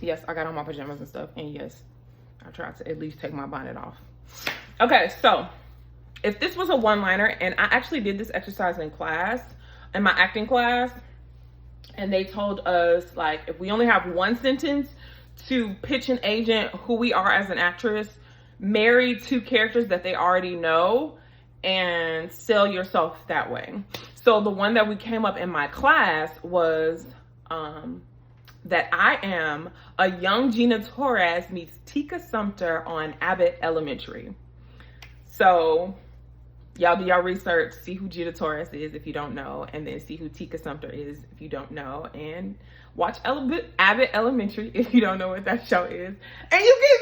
Yes, I got on my pajamas and stuff. And yes, I tried to at least take my bonnet off. Okay, so if this was a one-liner, and I actually did this exercise in class, in my acting class, and they told us, like, if we only have one sentence to pitch an agent who we are as an actress, marry two characters that they already know and sell yourself that way. So the one that we came up in my class was that I am a young Gina Torres meets Tika Sumpter on Abbott Elementary. So y'all do y'all research, see who Gina Torres is if you don't know, and then see who Tika Sumpter is if you don't know, and watch Abbott Elementary if you don't know what that show is, and you get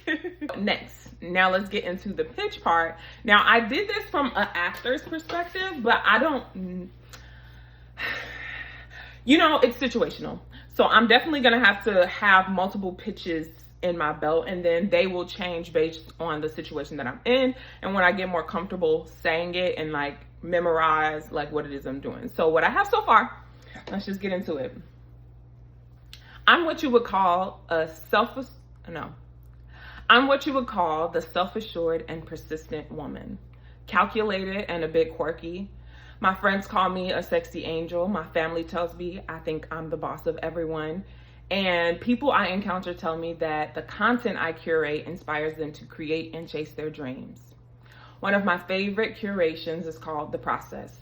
me. Next, now let's get into the pitch part. Now, I did this from an actor's perspective, but I don't, you know, it's situational. So I'm definitely gonna have to have multiple pitches in my belt, and then they will change based on the situation that I'm in and when I get more comfortable saying it and like memorize like what it is I'm doing. So what I have so far, let's just get into it. I'm what you would call the self-assured and persistent woman. Calculated and a bit quirky. My friends call me a sexy angel. My family tells me I think I'm the boss of everyone. And people I encounter tell me that the content I curate inspires them to create and chase their dreams. One of my favorite curations is called The Process.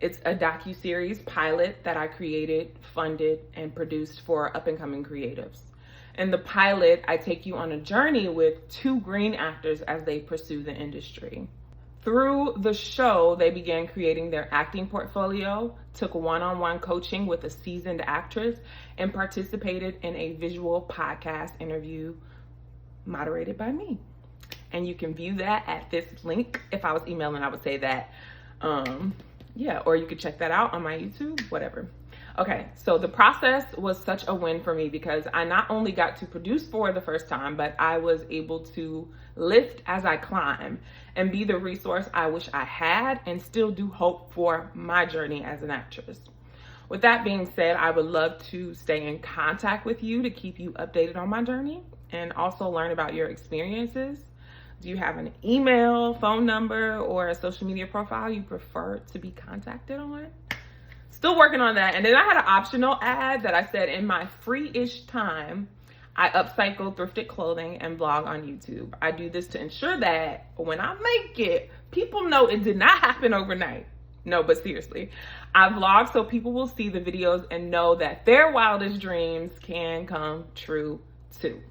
It's a docuseries pilot that I created, funded, and produced for up-and-coming creatives. In the pilot, I take you on a journey with two green actors as they pursue the industry. Through the show, they began creating their acting portfolio, took one-on-one coaching with a seasoned actress, and participated in a visual podcast interview moderated by me. And you can view that at this link. If I was emailing, I would say that. Yeah, or you could check that out on my YouTube, whatever. Okay, so The Process was such a win for me because I not only got to produce for the first time, but I was able to lift as I climb and be the resource I wish I had and still do hope for my journey as an actress. With that being said, I would love to stay in contact with you to keep you updated on my journey and also learn about your experiences. Do you have an email, phone number, or a social media profile you prefer to be contacted on? Still working on that. And then I had an optional ad that I said in my free-ish time, I upcycle thrifted clothing and vlog on YouTube. I do this to ensure that when I make it, people know it did not happen overnight. No, but seriously, I vlog so people will see the videos and know that their wildest dreams can come true too.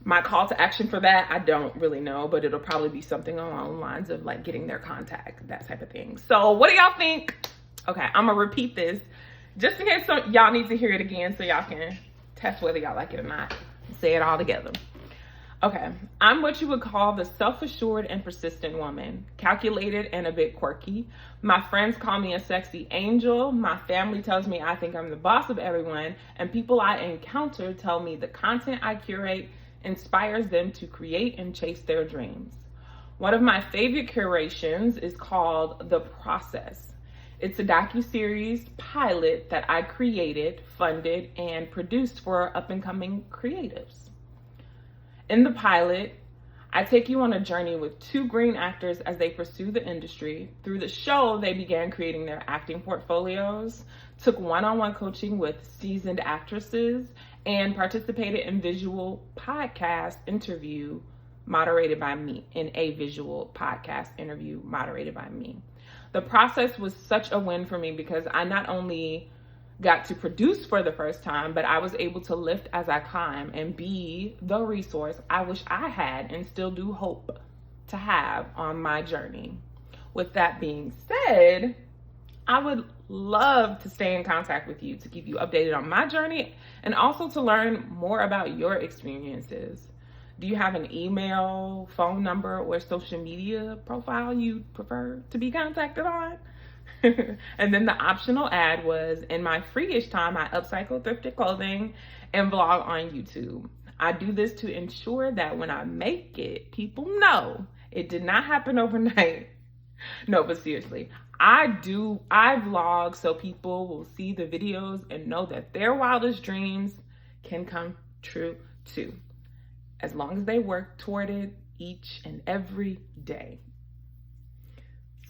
My call to action for that, I don't really know, but it'll probably be something along the lines of like getting their contact, that type of thing. So what do y'all think? Okay, I'm gonna repeat this just in case y'all need to hear it again so y'all can test whether y'all like it or not. Say it all together. Okay, I'm what you would call the self-assured and persistent woman, calculated and a bit quirky. My friends call me a sexy angel. My family tells me I think I'm the boss of everyone, and people I encounter tell me the content I curate inspires them to create and chase their dreams. One of my favorite curations is called The Process. It's a docuseries pilot that I created, funded, and produced for up-and-coming creatives. In the pilot, I take you on a journey with two green actors as they pursue the industry. Through the show, they began creating their acting portfolios, took one-on-one coaching with seasoned actresses, and participated in visual podcast interview moderated by me, The Process was such a win for me because I not only got to produce for the first time, but I was able to lift as I climb and be the resource I wish I had and still do hope to have on my journey. With that being said, I would love to stay in contact with you to keep you updated on my journey and also to learn more about your experiences. Do you have an email, phone number, or social media profile you prefer to be contacted on? And then the optional ad was, in my free-ish time, I upcycle thrifted clothing and vlog on YouTube. I do this to ensure that when I make it, people know it did not happen overnight. No, but seriously, I vlog so people will see the videos and know that their wildest dreams can come true too, as long as they work toward it each and every day.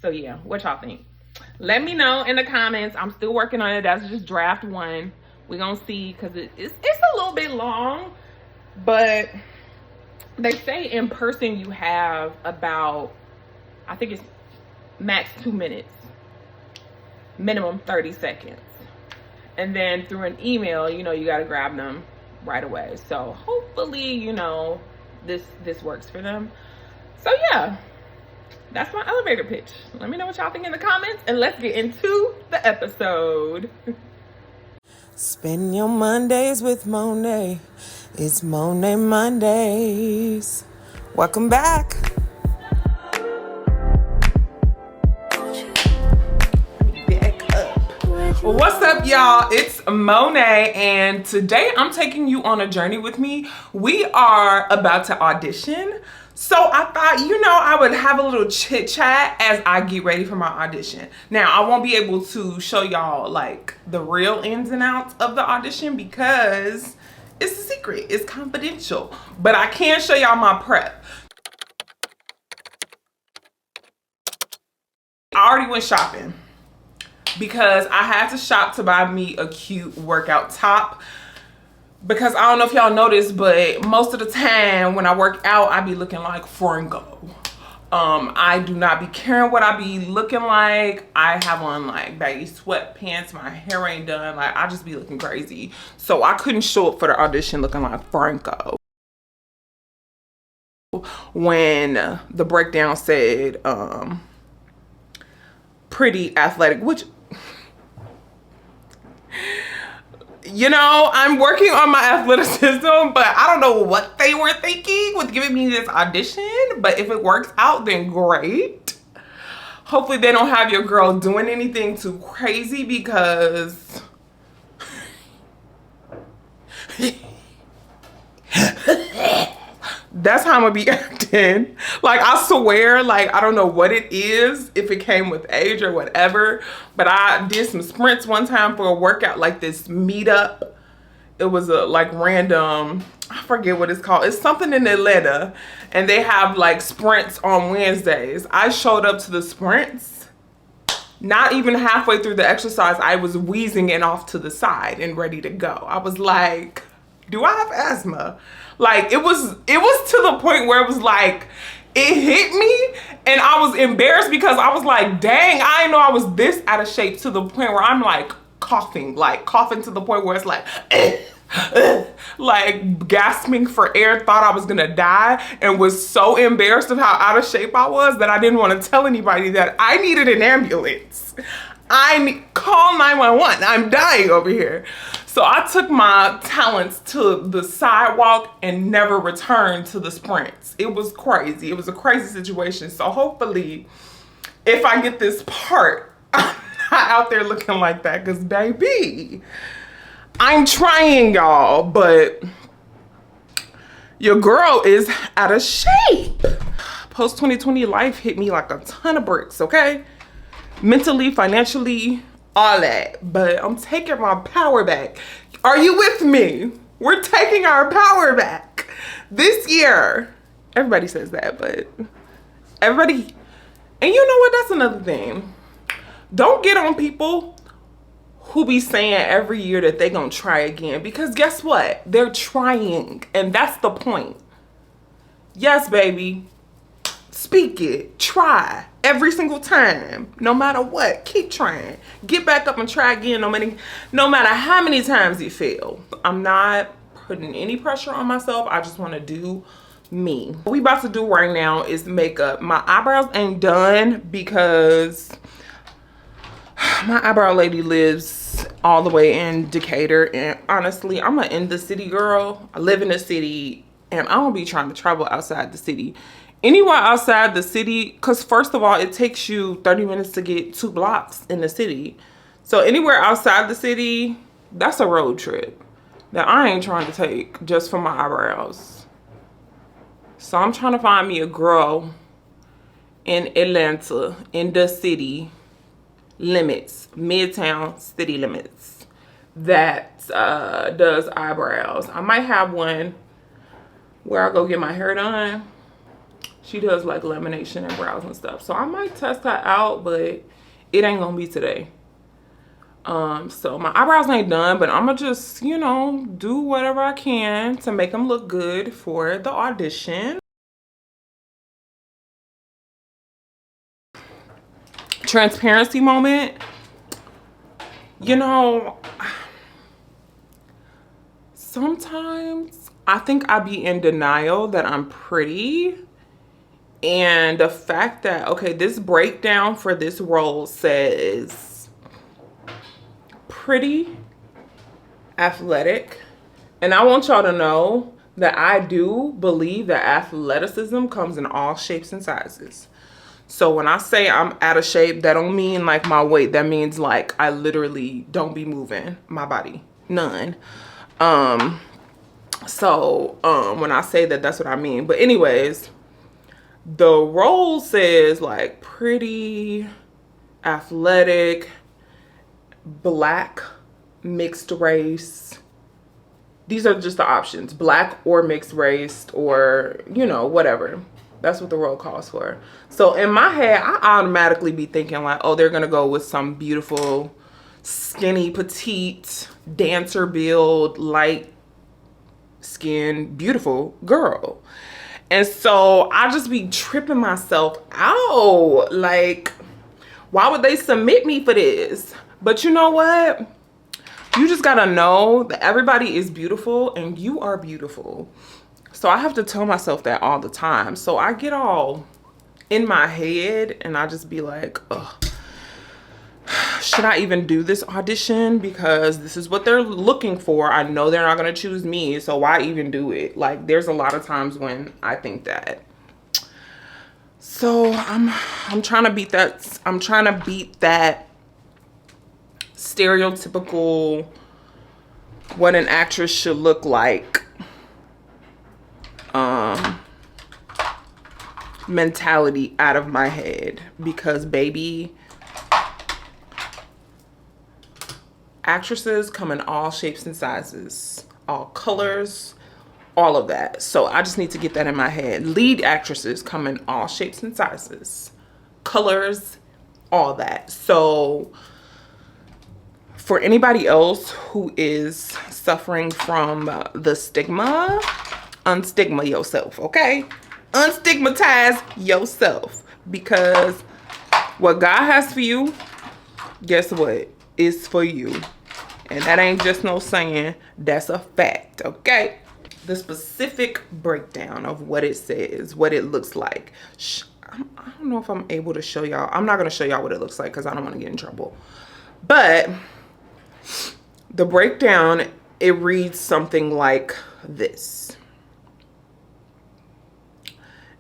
So yeah, what y'all think? Let me know in the comments. I'm still working on it. That's just draft 1. We're gonna see, because it's a little bit long, but they say in person you have about, I think it's max 2 minutes, minimum 30 seconds. And then through an email, you know, you got to grab them right away. So hopefully, you know, this works for them. So yeah, that's my elevator pitch. Let me know what y'all think in the comments, and let's get into the episode. Spend your Mondays with Monet. It's Monet Mondays. Welcome back. What's up, y'all? It's Monet, and today I'm taking you on a journey with me. We are about to audition. So I thought, you know, I would have a little chit chat as I get ready for my audition. Now, I won't be able to show y'all like the real ins and outs of the audition because it's a secret, it's confidential. But I can show y'all my prep. I already went shopping because I had to shop to buy me a cute workout top. Because I don't know if y'all noticed, but most of the time when I work out, I be looking like Franco. I do not be caring what I be looking like. I have on like baggy sweatpants. My hair ain't done. Like, I just be looking crazy. So I couldn't show up for the audition looking like Franco. When the breakdown said pretty athletic, which, you know, I'm working on my athleticism, but I don't know what they were thinking with giving me this audition. But if it works out, then great. Hopefully they don't have your girl doing anything too crazy, because that's how I'm gonna be acting. Like, I swear, like, I don't know what it is, if it came with age or whatever, but I did some sprints one time for a workout, like this meetup. It was a like random, I forget what it's called. It's something in Atlanta, and they have like sprints on Wednesdays. I showed up to the sprints, not even halfway through the exercise, I was wheezing and off to the side and ready to go. I was like, do I have asthma? Like, it was to the point where it was like, it hit me, and I was embarrassed because I was like, dang, I didn't know I was this out of shape, to the point where I'm like coughing to the point where it's like, like gasping for air, thought I was gonna die, and was so embarrassed of how out of shape I was that I didn't want to tell anybody that I needed an ambulance. Call 911, I'm dying over here. So I took my talents to the sidewalk and never returned to the sprints. It was crazy. It was a crazy situation. So hopefully, if I get this part, I'm not out there looking like that, because baby, I'm trying, y'all, but your girl is out of shape. Post 2020 life hit me like a ton of bricks, okay? Mentally, financially, all that, but I'm taking my power back. Are you with me? We're taking our power back this year. Everybody says that, but everybody, and you know what, that's another thing. Don't get on people who be saying every year that they gonna try again, because guess what? They're trying, and that's the point. Yes, baby. Speak it. Try every single time, no matter what. Keep trying. Get back up and try again, no matter how many times you fail. I'm not putting any pressure on myself. I just want to do me. What we about to do right now is makeup. My eyebrows ain't done because my eyebrow lady lives all the way in Decatur, and honestly, I'm an in the city girl. I live in the city, and I don't be trying to travel outside the city. Anywhere outside the city, because first of all, it takes you 30 minutes to get 2 blocks in the city. So anywhere outside the city, that's a road trip that I ain't trying to take just for my eyebrows. So I'm trying to find me a girl in Atlanta, in the city limits, Midtown city limits, that does eyebrows. I might have one where I go get my hair done. She does like lamination and brows and stuff. So I might test that out, but it ain't gonna be today. So my eyebrows ain't done, but I'm gonna just, you know, do whatever I can to make them look good for the audition. Transparency moment. You know, sometimes I think I be in denial that I'm pretty. And the fact that, okay, this breakdown for this role says pretty, athletic. And I want y'all to know that I do believe that athleticism comes in all shapes and sizes. So when I say I'm out of shape, that don't mean like my weight. That means like I literally don't be moving my body. None. So when I say that, that's what I mean. But anyways, the role says like pretty, athletic, black, mixed race. These are just the options. Black or mixed race, or, you know, whatever. That's what the role calls for. So in my head, I automatically be thinking like, oh, they're gonna go with some beautiful, skinny, petite, dancer build, light skin, beautiful girl. And so I just be tripping myself out. Like, why would they submit me for this? But you know what? You just gotta know that everybody is beautiful and you are beautiful. So I have to tell myself that all the time. So I get all in my head and I just be like, ugh, should I even do this audition? Because this is what they're looking for. I know they're not gonna choose me, so why even do it? Like, there's a lot of times when I think that. So I'm trying to beat that. I'm trying to beat that stereotypical what an actress should look like mentality out of my head, because baby, actresses come in all shapes and sizes, all colors, all of that. So I just need to get that in my head. Lead actresses come in all shapes and sizes, colors, all that. So for anybody else who is suffering from the stigma, unstigma yourself, okay? Unstigmatize yourself, because what God has for you, guess what? It's for you. And that ain't just no saying, that's a fact, okay? The specific breakdown of what it says, what it looks like. I don't know if I'm able to show y'all. I'm not gonna show y'all what it looks like because I don't want to get in trouble. But the breakdown, it reads something like this.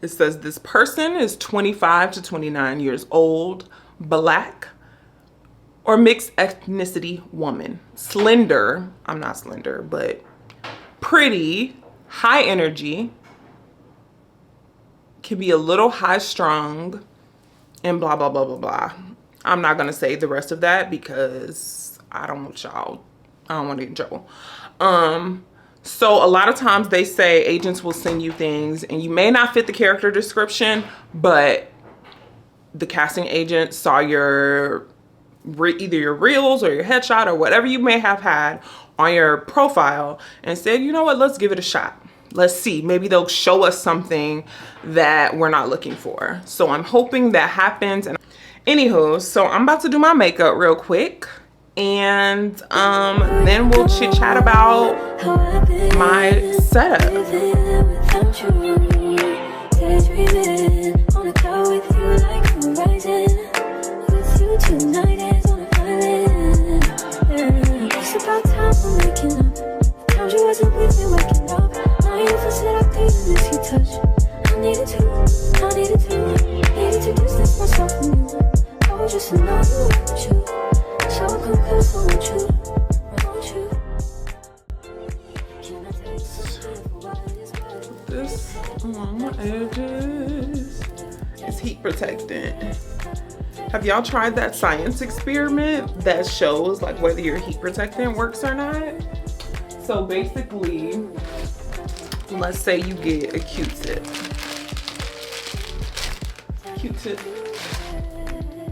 It says this person is 25 to 29 years old, black, or mixed ethnicity woman. Slender, I'm not slender, but pretty, high energy, can be a little high strung, and blah, blah, blah, blah, blah. I'm not gonna say the rest of that because I don't want y'all, I don't want to get in trouble. So a lot of times they say agents will send you things and you may not fit the character description, but the casting agent saw your either your reels or your headshot or whatever you may have had on your profile and said, you know what, let's give it a shot. Let's see, maybe they'll show us something that we're not looking for. So I'm hoping that happens. And anywho, so I'm about to do my makeup real quick, and then we'll chit chat about my setup. Tonight is on an island. It's about time for waking up. Found you wasn't with me waking up. Now you feel said I couldn't miss your touch. I needed to distance myself from you. I was just in love with you. So I come close, I want you. Can I take something for what it is? Put this on my edges. It's heat protectant. Have y'all tried that science experiment that shows like whether your heat protectant works or not? So basically, let's say you get a Q-tip.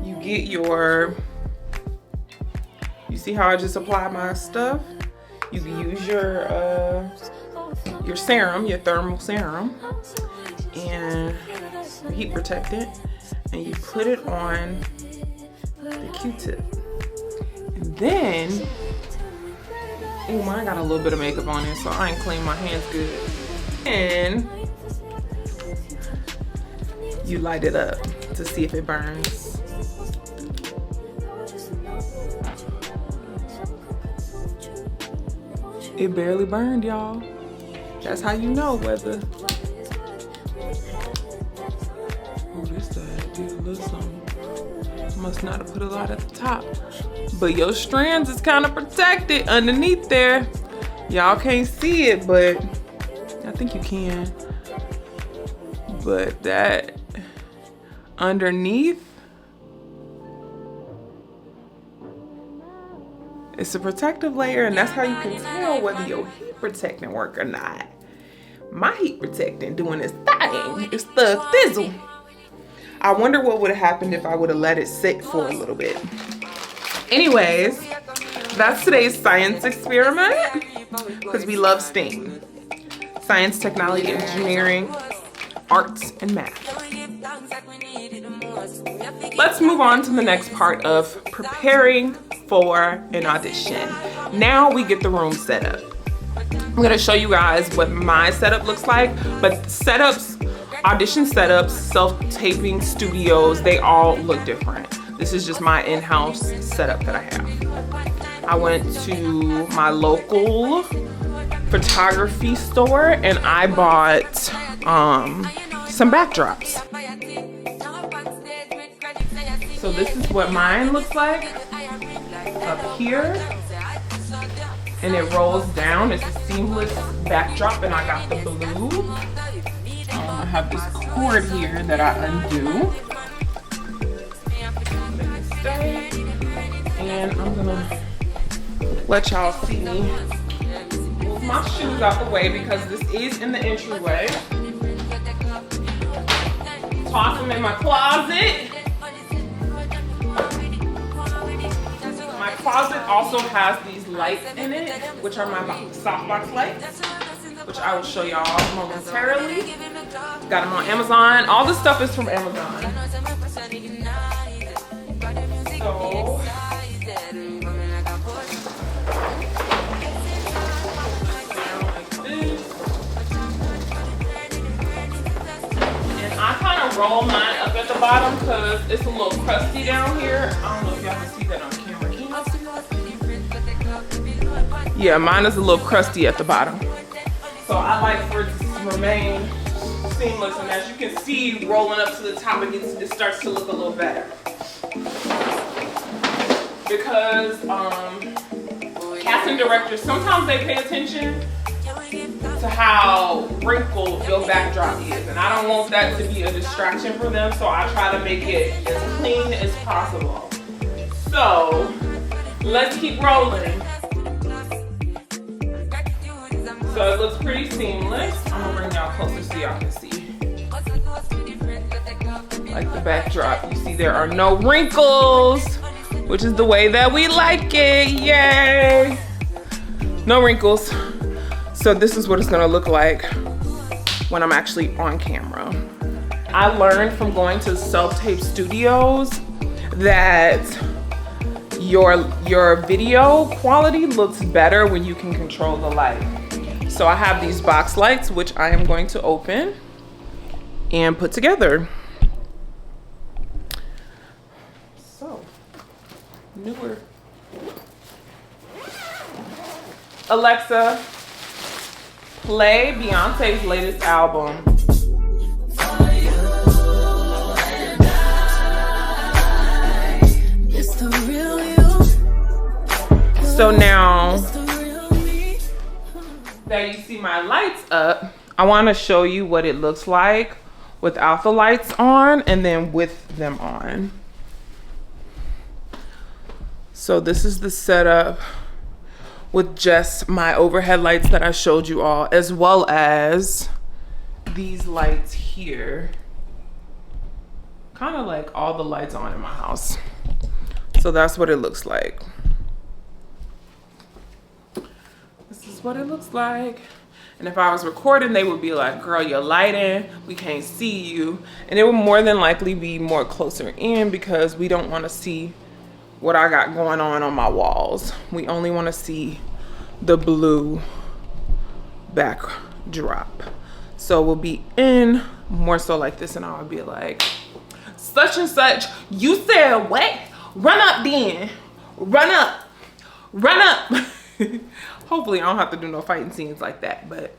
You get you see how I just applied my stuff? You can use your serum, your thermal serum, and your heat protectant, and you put it on the Q-tip. And then, oh, mine got a little bit of makeup on it, so I ain't clean my hands good. And you light it up to see if it burns. It barely burned, y'all. That's how you know whether. Oh, this side did a little something. Must not have put a lot at the top. But your strands is kind of protected underneath there. Y'all can't see it, but I think you can. But that underneath, it's a protective layer, and that's how you can tell whether your heat protectant work or not. My heat protectant doing its thing. It's the thizzle. I wonder what would have happened if I would have let it sit for a little bit. Anyways, that's today's science experiment, because we love STEAM. Science, technology, engineering, arts, and math. Let's move on to the next part of preparing for an audition. Now we get the room set up. I'm gonna show you guys what my setup looks like, but setups, audition setups, self-taping studios, they all look different. This is just my in-house setup that I have. I went to my local photography store and I bought some backdrops. So this is what mine looks like up here, and it rolls down. It's a seamless backdrop, and I got the blue. I have this cord here that I undo. And I'm gonna let y'all see me move my shoes out the way because this is in the entryway. Toss them in my closet. My closet also has these lights in it, which are my softbox lights, which I will show y'all momentarily. Got them on Amazon. All this stuff is from Amazon. So, I kind of roll mine up at the bottom because it's a little crusty down here. I don't know if y'all can see that on camera. Can y'all see that? Yeah, mine is a little crusty at the bottom. So I like for it to remain seamless, and as you can see, rolling up to the top, it starts to look a little better. Because casting directors, sometimes they pay attention to how wrinkled your backdrop is, and I don't want that to be a distraction for them, so I try to make it as clean as possible. So let's keep rolling. So it looks pretty seamless. I'm gonna bring y'all closer so y'all can see. Like the backdrop, you see there are no wrinkles, which is the way that we like it. Yay! No wrinkles. So this is what it's gonna look like when I'm actually on camera. I learned from going to self-tape studios that your video quality looks better when you can control the light. So I have these box lights, which I am going to open and put together. So, newer. Alexa, play Beyonce's latest album. So now that you see my lights up, I want to show you what it looks like without the lights on and then with them on. So this is the setup with just my overhead lights that I showed you all, as well as these lights here. Kind of like all the lights on in my house. So that's what it looks like. This is what it looks like. And if I was recording, they would be like, girl, you're lighting, we can't see you. And it would more than likely be more closer in because we don't want to see what I got going on my walls. We only want to see the blue backdrop. So we'll be in more so like this, and I would be like, such and such, you said what? Run up then. Run up. Run up. Hopefully I don't have to do no fighting scenes like that, but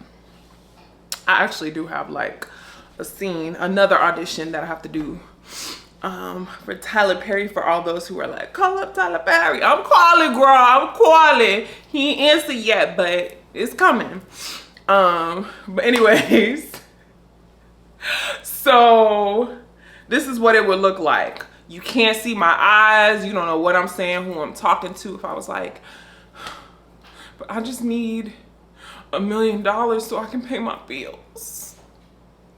I actually do have like a scene, another audition that I have to do for Tyler Perry. For all those who are like, call up Tyler Perry. I'm calling, girl, I'm calling. He ain't answered yet, but it's coming. But anyways, so this is what it would look like. You can't see my eyes. You don't know what I'm saying, who I'm talking to. If I was like, but I just need $1 million so I can pay my bills.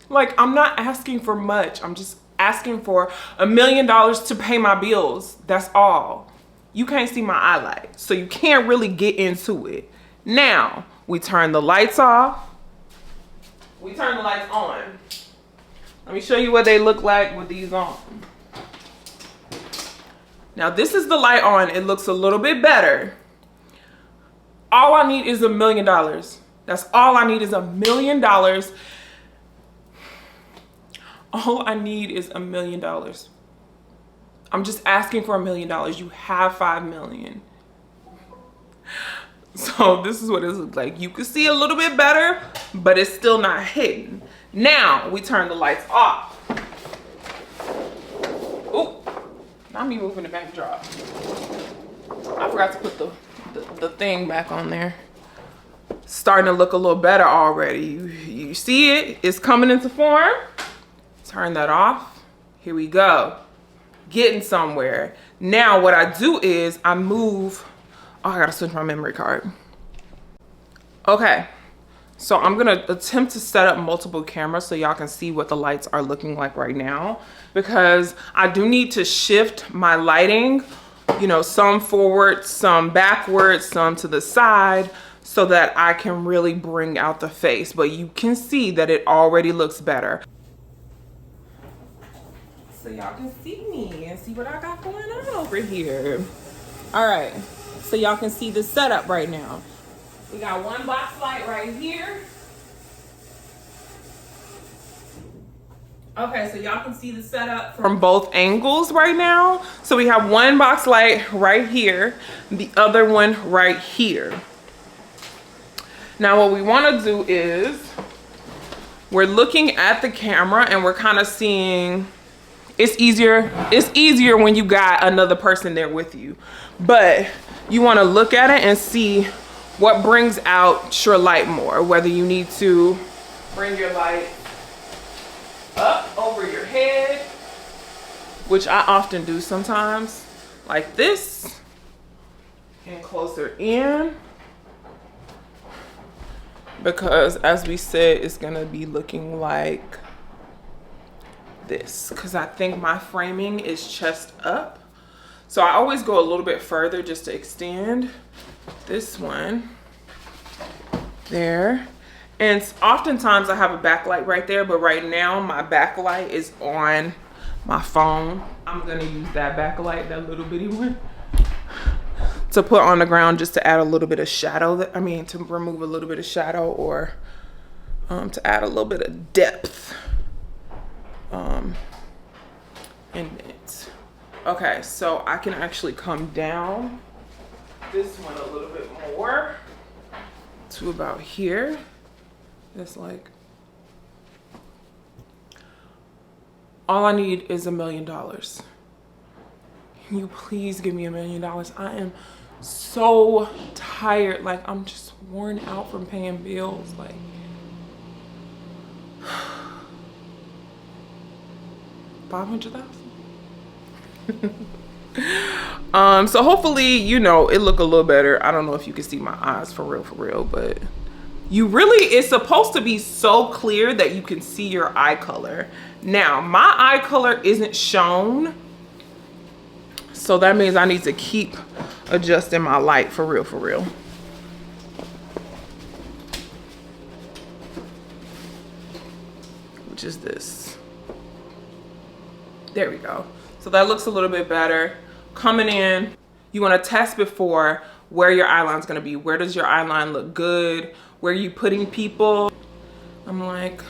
Like, I'm not asking for much. I'm just asking for $1 million to pay my bills. That's all. You can't see my highlight, so you can't really get into it. Now, we turn the lights off. We turn the lights on. Let me show you what they look like with these on. Now, this is the light on. It looks a little bit better. All I need is $1 million. That's all I need is $1 million. All I need is $1 million. I'm just asking for $1 million. You have 5 million. So this is what it looks like. You can see a little bit better, but it's still not hidden. Now we turn the lights off. Oh, not me moving the backdrop. I forgot to put the thing back on there. Starting to look a little better already. You see it? It's coming into form. Turn that off. Here we go. Getting somewhere. Now what I do is I move. Oh, I gotta switch my memory card. Okay, so I'm gonna attempt to set up multiple cameras so y'all can see what the lights are looking like right now, because I do need to shift my lighting, you know, some forward, some backwards, some to the side, so that I can really bring out the face. But you can see that it already looks better. So y'all can see me and see what I got going on over here. All right, so y'all can see the setup right now. We got one box light right here. Okay, so y'all can see the setup from both angles right now. So we have one box light right here, the other one right here. Now what we want to do is we're looking at the camera and we're kind of seeing, it's easier when you got another person there with you, but you want to look at it and see what brings out your light more, whether you need to bring your light up over your head, which I often do sometimes, like this, and closer in, because as we said, it's gonna be looking like this, because I think my framing is chest up. So I always go a little bit further just to extend this one there. And oftentimes I have a backlight right there, but right now my backlight is on my phone. I'm gonna use that backlight, that little bitty one, to put on the ground just to add a little bit of shadow, to remove a little bit of shadow, or to add a little bit of depth in it. Okay, so I can actually come down this one a little bit more to about here. It's like, all I need is $1 million. Can you please give me $1 million? I am so tired. Like, I'm just worn out from paying bills. Like, $500,000. So hopefully, you know, it look a little better. I don't know if you can see my eyes for real, but you really, it's supposed to be so clear that you can see your eye color. Now, my eye color isn't shown, so that means I need to keep adjusting my light for real. Which is this. There we go. So that looks a little bit better. Coming in, you want to test before where your eyeline's going to be. Where does your eyeline look good? Where are you putting people? I'm like,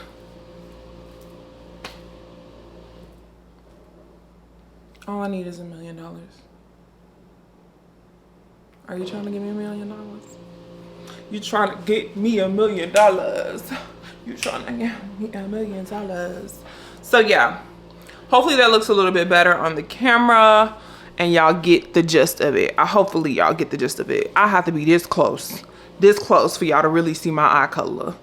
all I need is $1 million. Are you trying to give me $1 million? You trying to get me $1 million? You trying to get me $1 million? So yeah, hopefully that looks a little bit better on the camera and y'all get the gist of it. Hopefully y'all get the gist of it. I have to be this close for y'all to really see my eye color.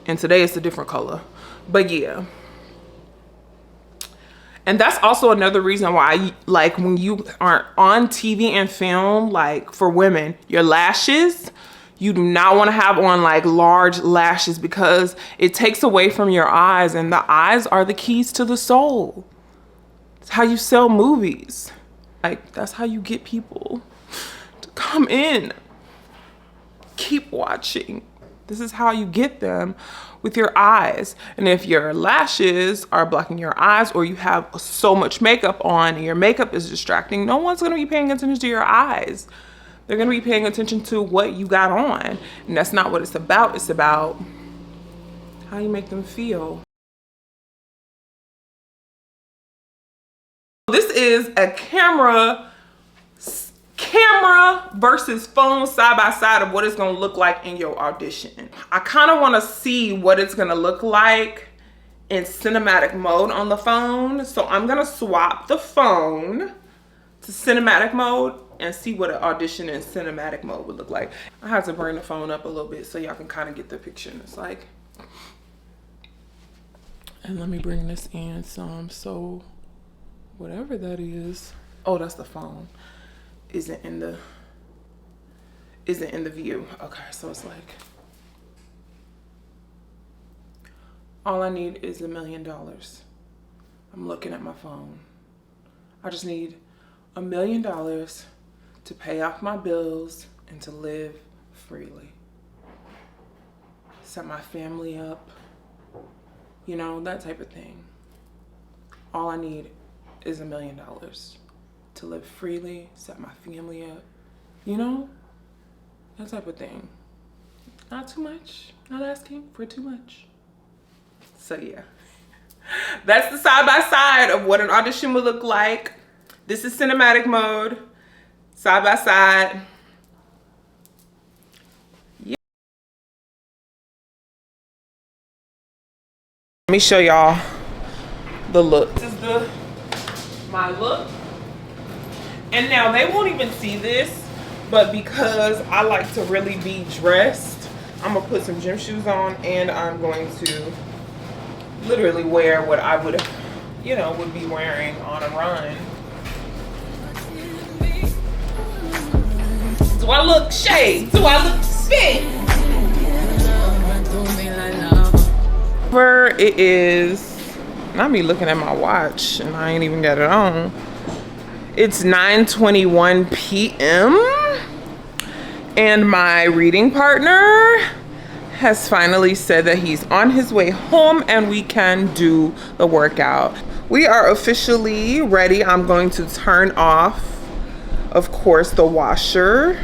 And today it's a different color, but yeah. And that's also another reason why, like, when you are on TV and film, like for women, your lashes, you do not want to have on like large lashes because it takes away from your eyes, and the eyes are the keys to the soul. It's how you sell movies. Like, that's how you get people to come in. Keep watching. This is how you get them, with your eyes. And if your lashes are blocking your eyes, or you have so much makeup on and your makeup is distracting, no one's gonna be paying attention to your eyes. They're gonna be paying attention to what you got on. And that's not what it's about. It's about how you make them feel. This is a camera versus phone side by side of what it's gonna look like in your audition. I kind of want to see what it's gonna look like in cinematic mode on the phone. So I'm gonna swap the phone to cinematic mode and see what an audition in cinematic mode would look like. I have to bring the phone up a little bit so y'all can kind of get the picture. And it's like, and let me bring this in some, so whatever that is, oh, that's the phone, isn't in the view. Okay, so it's like, all I need is $1 million. I'm looking at my phone. I just need $1 million to pay off my bills and to live freely. Set my family up, you know, that type of thing. All I need is $1 million to live freely, set my family up, you know, that type of thing. Not too much, not asking for too much. So yeah, that's the side by side of what an audition would look like. This is cinematic mode, side by side. Yeah. Let me show y'all the look. This is my look. And now they won't even see this, but because I like to really be dressed, I'm gonna put some gym shoes on, and I'm going to literally wear what I would, you know, would be wearing on a run. Do I look shade? Do I look spit? Where it is, not me looking at my watch and I ain't even got it on. It's 9:21 p.m. and my reading partner has finally said that he's on his way home and we can do the workout. We are officially ready. I'm going to turn off, of course, the washer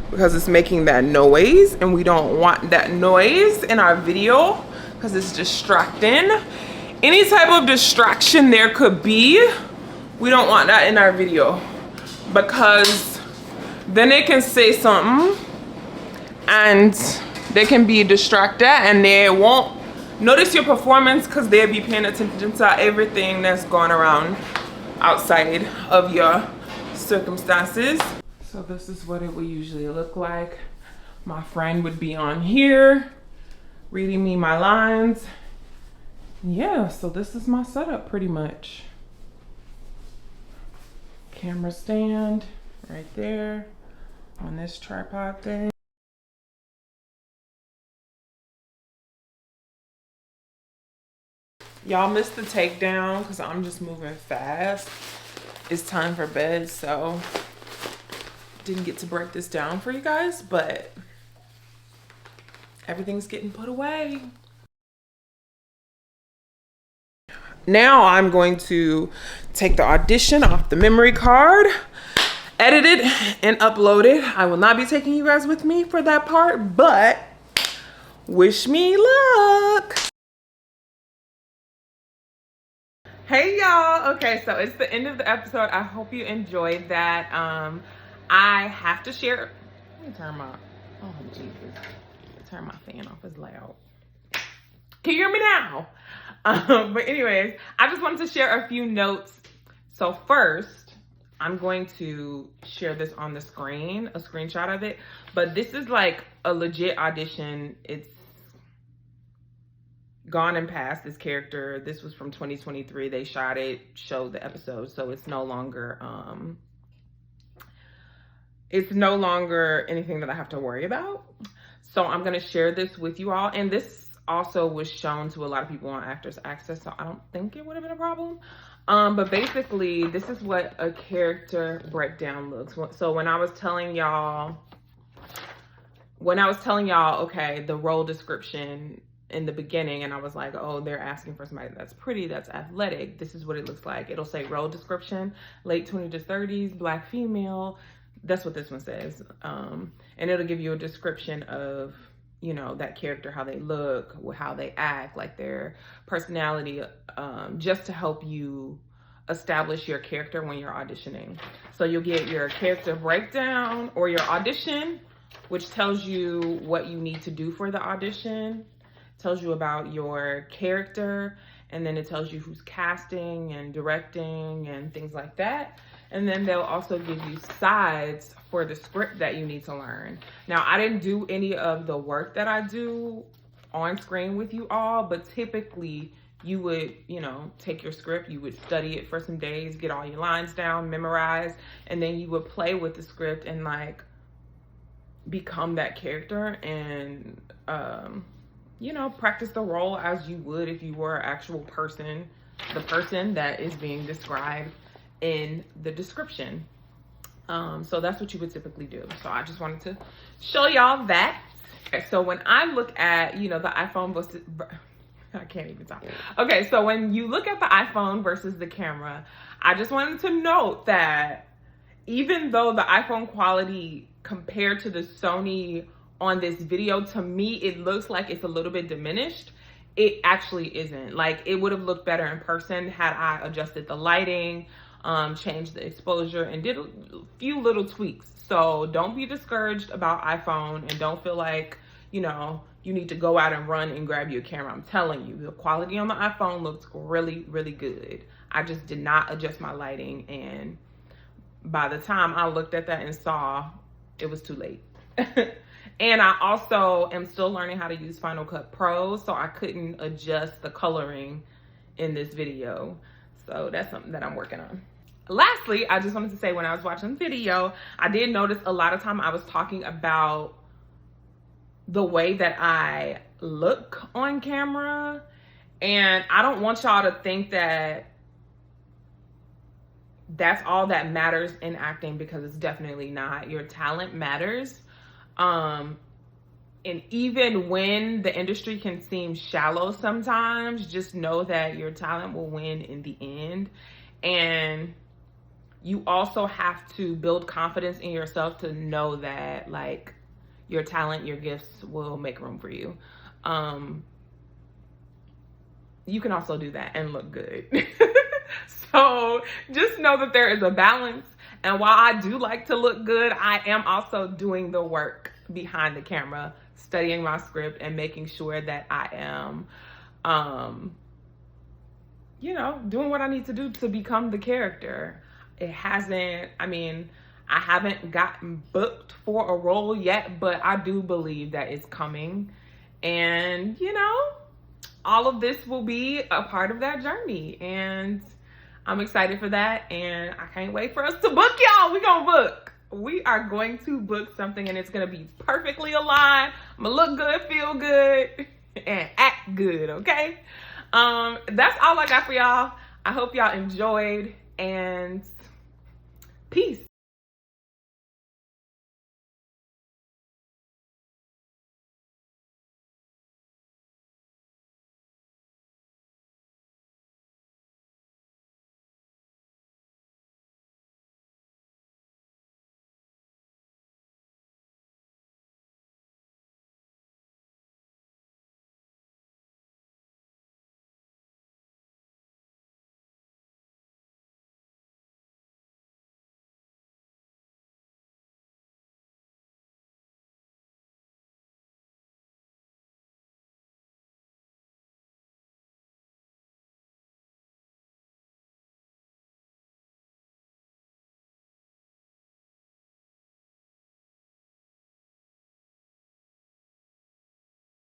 because it's making that noise, and we don't want that noise in our video because it's distracting. Any type of distraction there could be, we don't want that in our video, because then they can say something and they can be distracted and they won't notice your performance because they'll be paying attention to everything that's going around outside of your circumstances. So this is what it would usually look like. My friend would be on here reading me my lines. Yeah, so this is my setup pretty much. camera stand right there on this tripod thing. Y'all missed the takedown because I'm just moving fast. It's time for bed, so didn't get to break this down for you guys, but everything's getting put away. Now I'm going to take the Audition off the memory card, edit it, and upload it. I will not be taking you guys with me for that part, but wish me luck. Hey y'all, okay, so it's the end of the episode. I hope you enjoyed that. I have to share, let me turn my, oh Jesus, turn my fan off, it's loud. Can you hear me now? But anyways, I just wanted to share a few notes. So first, I'm going to share this on the screen, a screenshot of it, but this is like a legit audition. It's gone and past, this character. This was from 2023. They shot it, showed the episode, so it's no longer anything that I have to worry about. So I'm gonna share this with you all, and this also was shown to a lot of people on Actors Access, so I don't think it would have been a problem. But basically, this is what a character breakdown looks. So when I was telling y'all, okay, the role description in the beginning, and I was like, oh, they're asking for somebody that's pretty, that's athletic. This is what it looks like. It'll say role description, late 20s to 30s, Black female. That's what this one says. And it'll give you a description of, you know, that character, how they look, how they act, like their personality, just to help you establish your character when you're auditioning. So you'll get your character breakdown or your audition, which tells you what you need to do for the audition, tells you about your character, and then it tells you who's casting and directing and things like that. And then they'll also give you sides for the script that you need to learn. Now, I didn't do any of the work that I do on screen with you all, but typically you would, you know, take your script, you would study it for some days, get all your lines down, memorize, and then you would play with the script and like become that character and, you know, practice the role as you would if you were an actual person, the person that is being described in the description. So that's what you would typically do. So I just wanted to show y'all that. Okay, so when I look at, you know, the iPhone versus, I can't even talk. Okay, so when you look at the iPhone versus the camera, I just wanted to note that even though the iPhone quality compared to the Sony on this video, to me, it looks like it's a little bit diminished. It actually isn't. Like, it would have looked better in person had I adjusted the lighting, changed the exposure, and did a few little tweaks. So don't be discouraged about iPhone, and don't feel like, you know, you need to go out and run and grab your camera. I'm telling you, the quality on the iPhone looks really, really good. I just did not adjust my lighting, and by the time I looked at that and saw, it was too late. And I also am still learning how to use Final Cut Pro, so I couldn't adjust the coloring in this video. So that's something that I'm working on. Lastly, I just wanted to say, when I was watching the video, I did notice a lot of time I was talking about the way that I look on camera. And I don't want y'all to think that that's all that matters in acting, because it's definitely not. Your talent matters. And even when the industry can seem shallow sometimes, just know that your talent will win in the end. And you also have to build confidence in yourself to know that, like, your talent, your gifts will make room for you. You can also do that and look good. So just know that there is a balance. And while I do like to look good, I am also doing the work behind the camera, studying my script and making sure that I am, you know, doing what I need to do to become the character. It hasn't, I mean, I haven't gotten booked for a role yet, but I do believe that it's coming. And, you know, all of this will be a part of that journey. And I'm excited for that, and I can't wait for us to book, y'all. We gonna book. We are going to book something, and it's gonna be perfectly aligned. I'm gonna look good, feel good, and act good, okay? That's all I got for y'all. I hope y'all enjoyed, and peace.